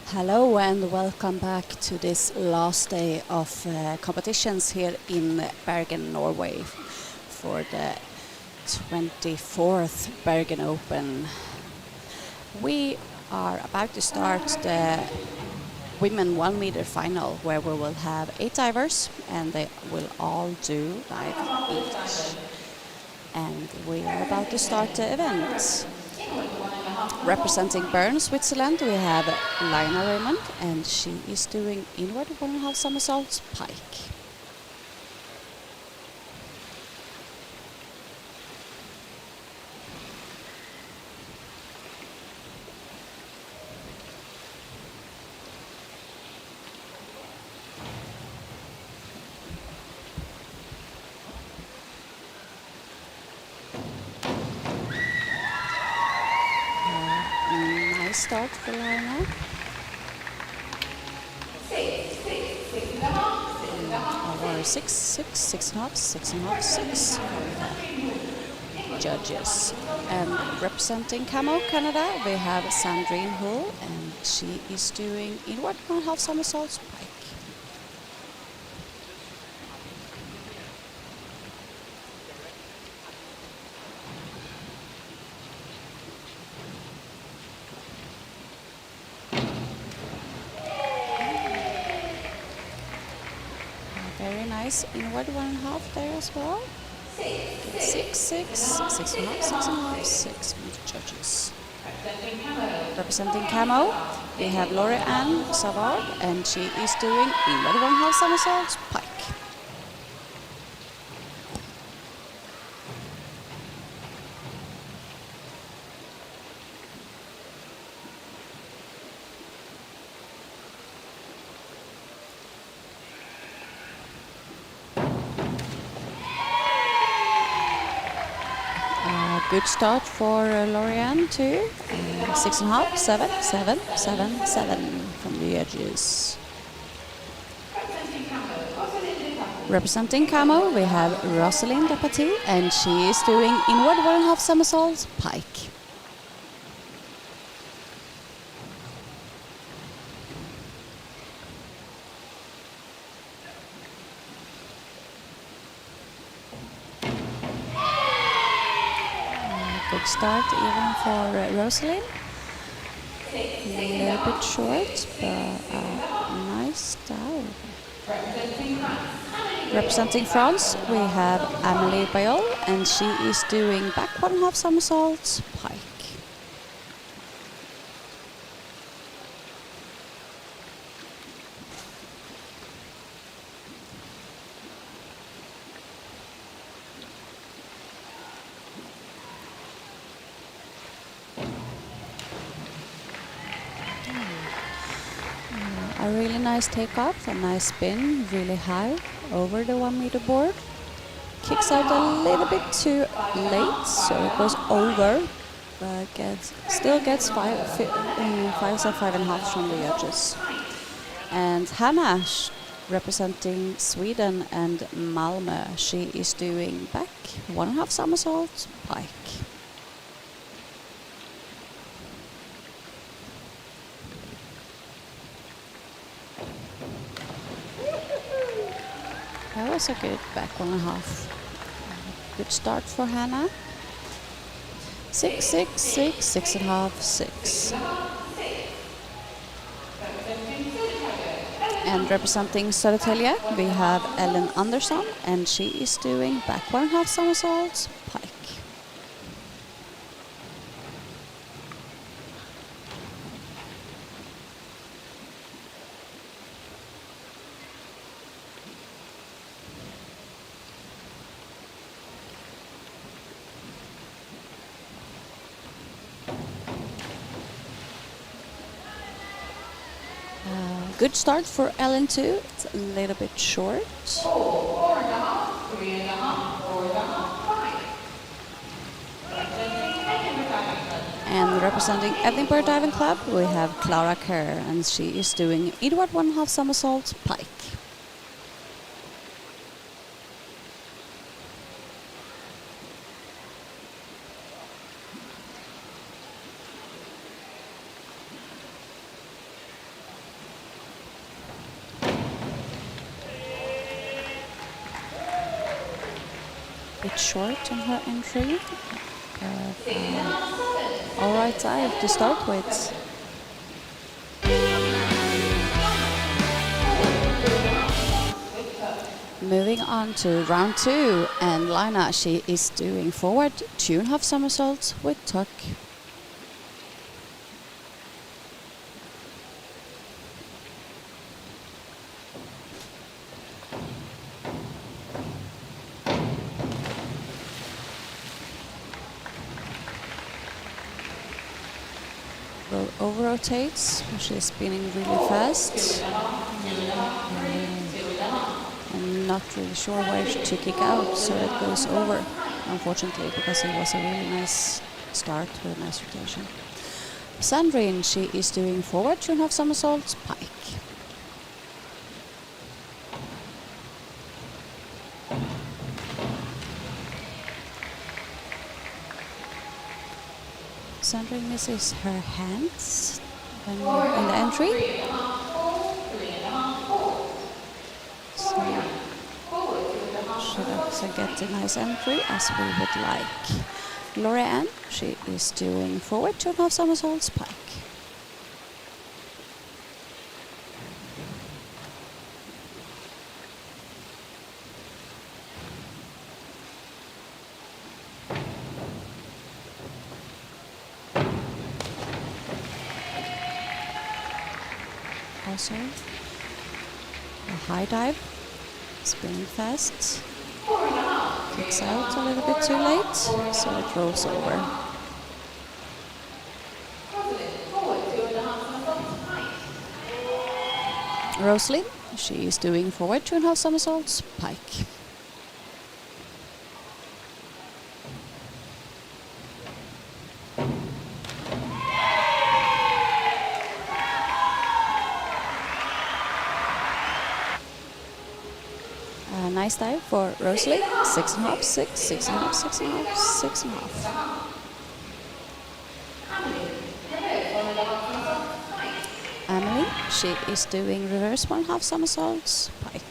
Hello and welcome back to this last day of competitions here in Bergen, Norway for the 24th Bergen Open. We are about to start the women 1 meter final where we will have 8 divers and they will all do dive each. And we are about to start the event. Representing Bergen, Switzerland, we have Lina Raymond, and she is doing inward 1.5 somersaults pike. Nice start for Lina. Or 6.5, 6.5, 6 for the judges. And representing Camo, Canada, we have Sandrine Hull, and she is doing inward 1.5 somersaults pike. Very nice inward 1.5 there as well. 6.5, 6.5, 6 from the judges. Representing Camo, we have Laurie Ann Savard, and she is doing inward 1.5 somersaults pike. Good start for Lorianne too. 6.5, 7, 7, 7, 7 from the edges. Representing Camo, we have Rosalind Depati, and she is doing inward 1.5 somersaults pike. Good start even for Rosalind. A little bit short, but nice dive. Representing France, we have Amélie Bayol, and she is doing back 1.5 somersaults pike. A really nice takeoff, a nice spin, really high over the 1 meter board. Kicks out a little bit too late, so it goes over, but still gets 5.5 from the edges. And Hannah, representing Sweden and Malmö, she is doing back 1.5 somersaults pike. That was a good back 1.5. Good start for Hannah. 6, 6, 6, 6.5, 6. And representing Södertälje, we have Ellen Andersson, and she is doing back 1.5 somersaults pike. Good start for Ellen too. It's a little bit short. 4.5, 3.5, 4.5, 5. And And representing Edinburgh Diving Club, we have Clara Kerr, and she is doing Edward 1.5 somersault pike. Bit short in her entry. Alright dive to start with. Moving on to round 2, and Lina, she is doing forward 2.5 somersaults with tuck. Over rotates, she's spinning really fast. I'm not really sure where to kick out, so it goes over, unfortunately, because it was a really nice start with a nice rotation. Sandrine, she is doing forward 2.5 somersaults pike. Sandrine misses her hands in the entry. So she doesn't get a nice entry as we would like. Lorianne, she is doing forward 2.5 somersaults pike. Also, a high dive, spinning fast, kicks out a little bit too late, so it rolls over. Rosalie, she is doing forward 2.5 somersaults pike. Nice dive for Rosalie. 6.5, 6, 6.5, 6.5, 6.5. Emily, she is doing reverse 1.5 somersaults pike.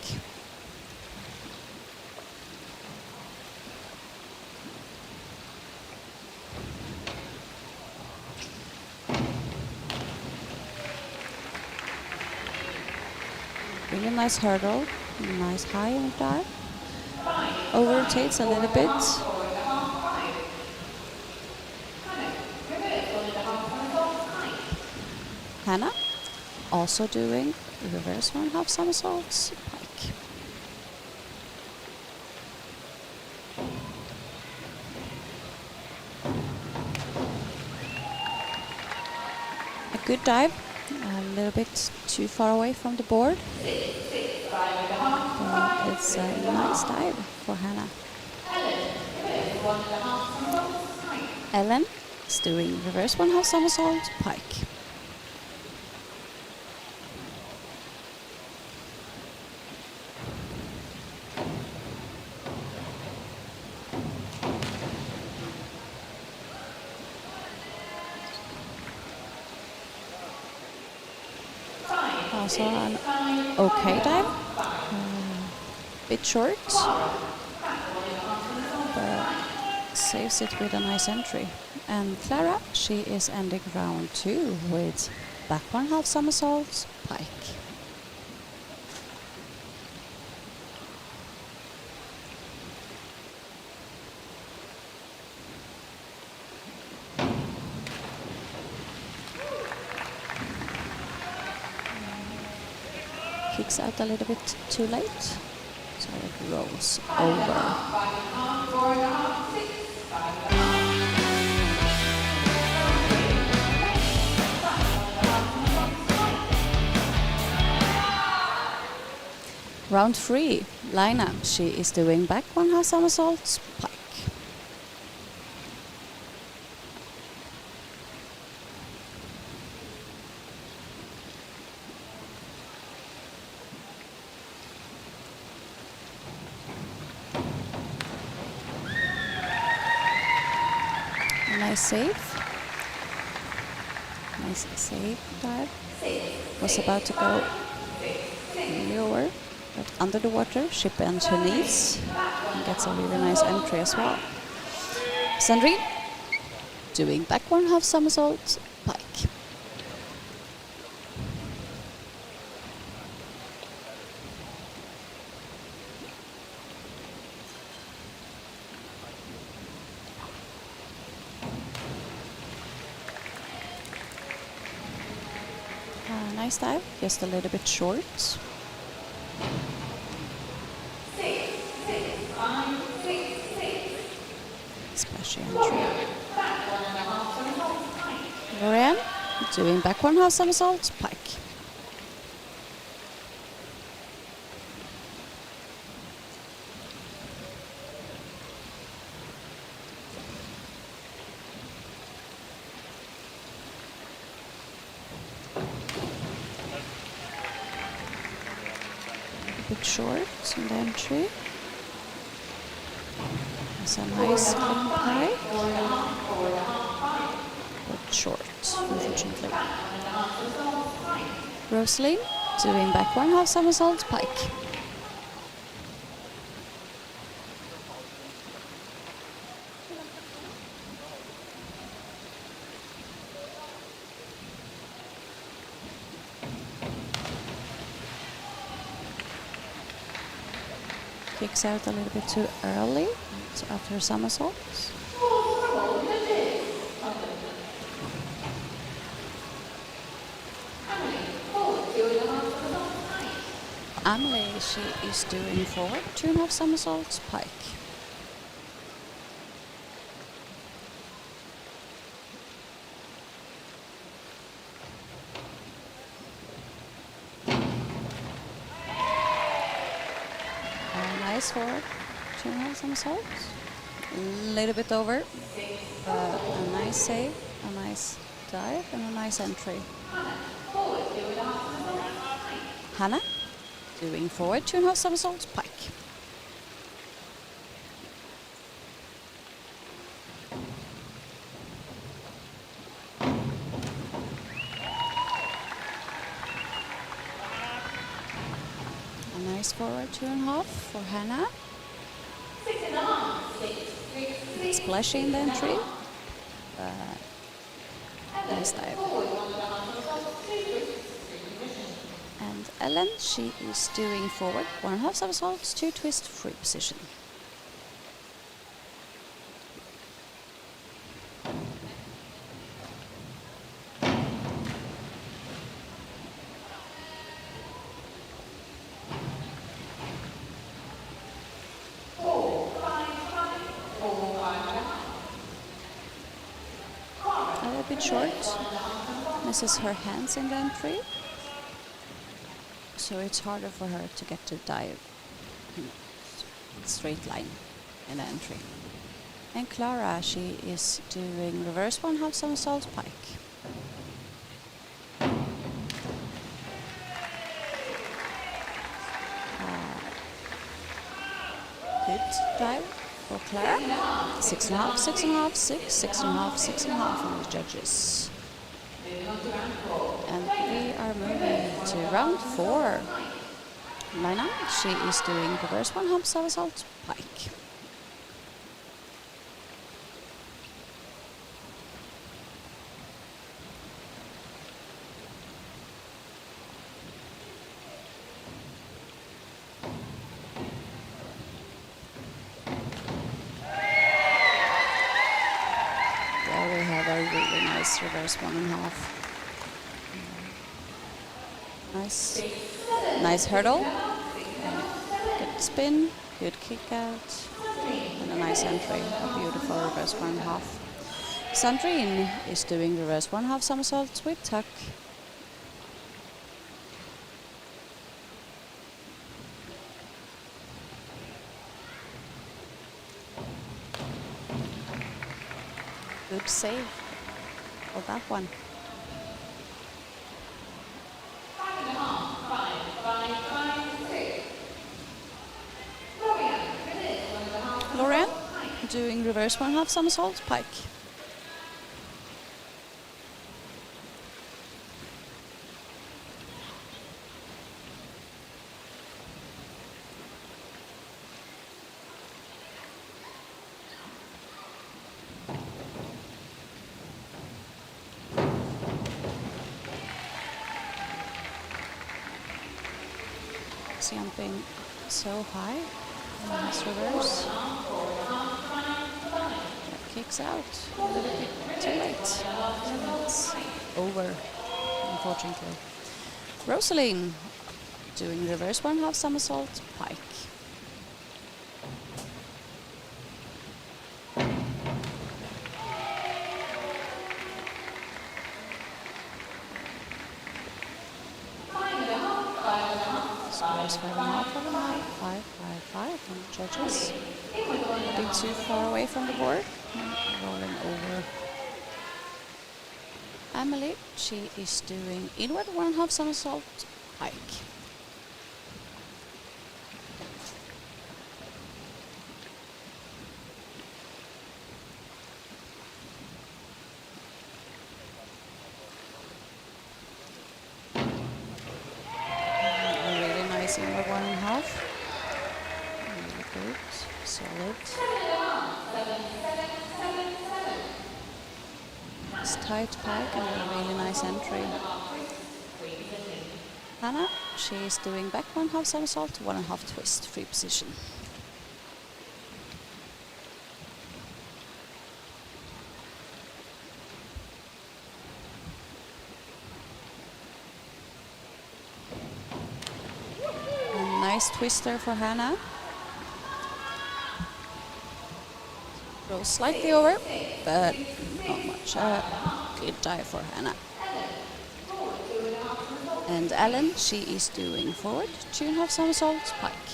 Really nice hurdle. Nice high on dive. Over rotates a little bit. Hannah also doing reverse 1.5 somersaults pike. A good dive, a little bit too far away from the board. But it's a nice dive for Hannah. Ellen is doing reverse 1.5 somersault pike. Also an okay dive. Bit short, but saves it with a nice entry. And Clara, she is ending round 2 with back 1.5 somersaults pike. Kicks out a little bit too late, so it rolls over. Round 3, Lina, she is doing back 1.5 somersaults pike. nice save. Nice save dive. Was about to go really over, but under the water, she bends her knees and gets a really nice entry as well. Sandrine doing back 1/2 somersault pike. Nice dive, just a little bit short. Splashy entry. Lorraine doing back 1/2 somersault pike. Bit short in the entry. It's a nice clean pike, but short, unfortunately. Rosalie doing back 1/2 somersault pike. Kicks out a little bit too early after somersaults. Amelie, she is doing forward 2.5 somersaults pike. Nice forward 2.5 somersaults. A little bit over, but a nice save, a nice dive, and a nice entry. Hannah doing forward 2.5 somersaults pike. A nice forward 2.5 for Hannah. Splashy in the entry. Nice dive. And Ellen, she is doing forward 1.5 somersaults, 2 twist free position. A little bit short. Misses her hands in the entry. So it's harder for her to get to dive in a straight line in the entry. And Clara, she is doing reverse 1/2 somersault pike. Good dive for Clara. 6.5, 6.5, 6, 6.5, 6.5 from the judges. And we are moving to round 4. Lina, she is doing reverse 1/2 somersault pike. There we have a really nice reverse 1.5. Nice hurdle. Good spin, good kick out, and a nice entry. A beautiful reverse 1.5. Sandrine is doing reverse 1/2 somersaults with tuck. Good save for that one. Lauren doing reverse 1/2 somersault pike. was jumping so high in his reverse. That kicks out a little bit too late. So it's over, unfortunately. Rosaline doing reverse 1/2 somersault pike. Scores 5.5, 5.5, 5, 5, 5 from the judges. A bit too far away from the board. Rolling over. Emily, she is doing inward 1/2 somersault pike. Really nice inward 1/2. Really good, solid. It's tight pike and a really nice entry. Hannah, she is doing back 1/2 somersault, 1.5 twist, free position. A nice twister for Hannah. Goes slightly over, but not much. Good dive for Hannah. And Ellen, she is doing forward 2.5 somersault pike.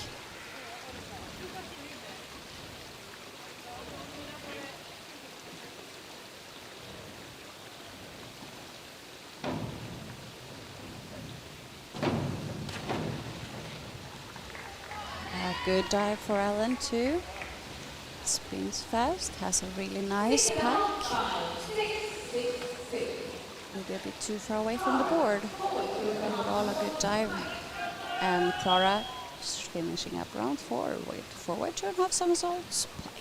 A good dive for Ellen too. Spins fast, has a really nice pike. Maybe a bit too far away from the board. Overall a good dive. And Clara is finishing up round 4 with forward 2.5 somersaults pike.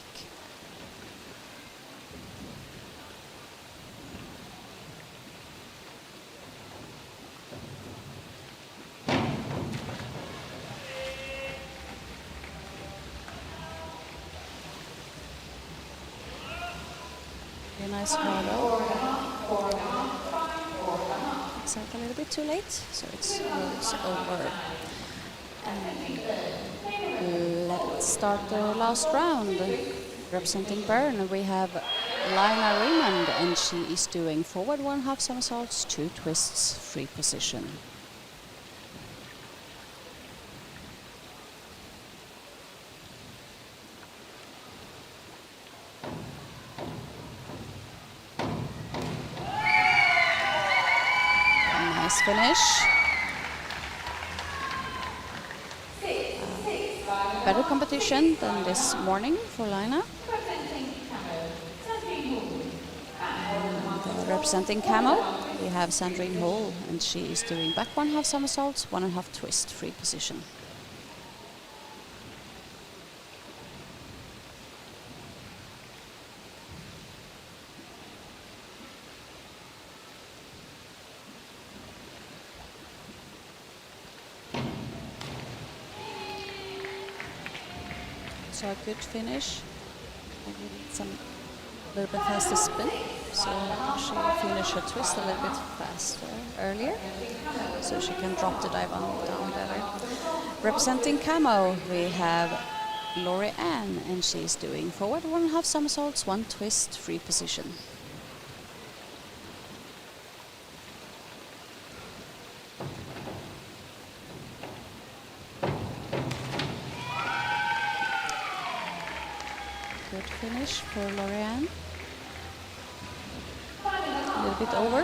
Very nice follow. It's out a little bit too late, so it's rolls over. And let's start the last round. Representing Bergen, we have Lina Raymond, and she is doing forward 1/2 somersaults, 2 twists, free position. Nice finish. Better competition than this morning for Lina. And representing Camo, we have Sandrine Hall, and she is doing back 1/2 somersaults, 1.5 twist, free position. So a good finish. Maybe some little bit faster spin. So she finished her twist a little bit faster earlier. So she can drop the dive on down better. Representing Camo, we have Lori Ann, and she's doing forward 1.5 somersaults, 1 twist, free position. Good finish for Lorianne. A little bit over.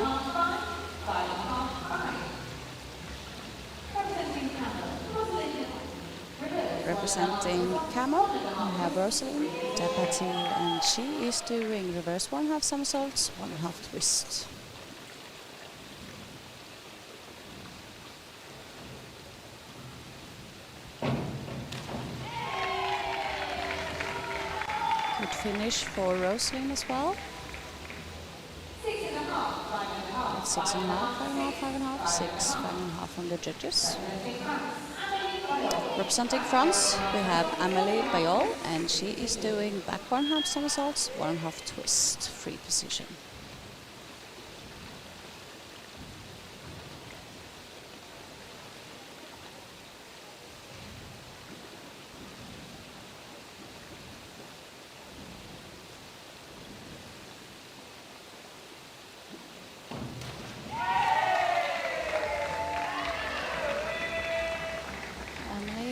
Representing Camo, we have Rosaline Tapati, and she is doing reverse 1.5 somersaults, 1.5 twists. Good finish for Rosaline as well. 6.5, 5.5, 5.5, 6, 5.5 from the judges. Representing France, we have Amélie Bayol, and she is doing backward half somersaults, 1.5 twist, free position.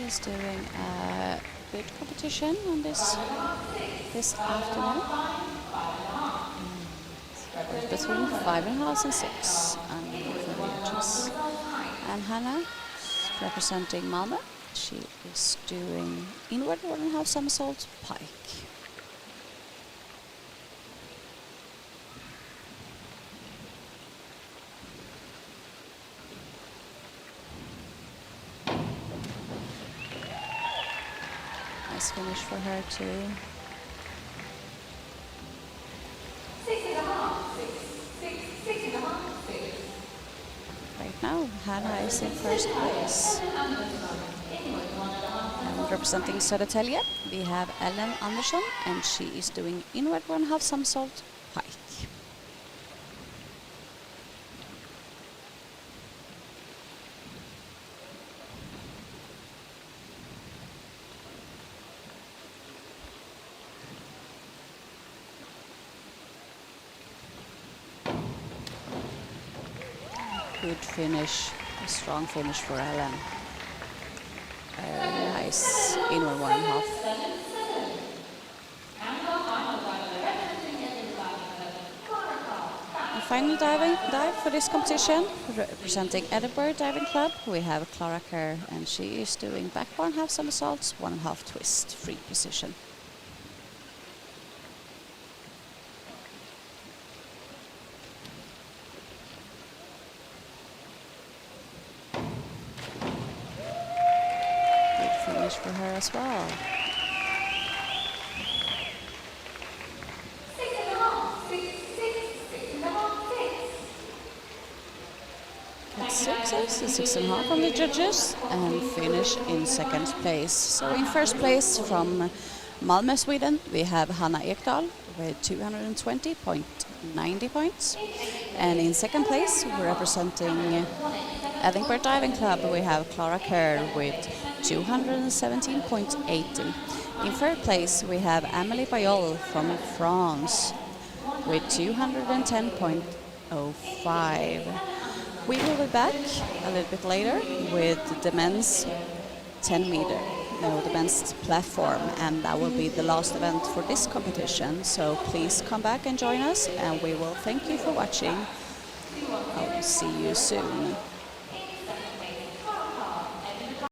Is doing a good competition on this afternoon. Between 5.5 and 6 for the edges. And Hannah, representing Malmö, she is doing inward 1.5 somersault pike. Nice finish for her too. 6.5, 6. Right now, Hannah is in first place. And representing Södertälje, we have Ellen Andersson, and she is doing inward 1.5 somersault pike. Good finish, a strong finish for Ellen. Very nice, inward 1.5. The final dive for this competition, representing Edinburgh Diving Club, we have Clara Kerr, and she is doing back 1.5 somersaults, 1.5 twist, free position. For her as well. 6.5, 6. Get 6.5 from the judges, and finish in second place. So in first place from Malmö, Sweden, we have Hanna Ekdahl with 220.90 points. And in second place, representing Edinburgh Diving Club, we have Clara Kerr with 217.80. In third place, we have Amélie Bayol from France with 210.05. We will be back a little bit later with the men's 10 meter, the men's platform, and that will be the last event for this competition. So please come back and join us, and we will thank you for watching. I will see you soon.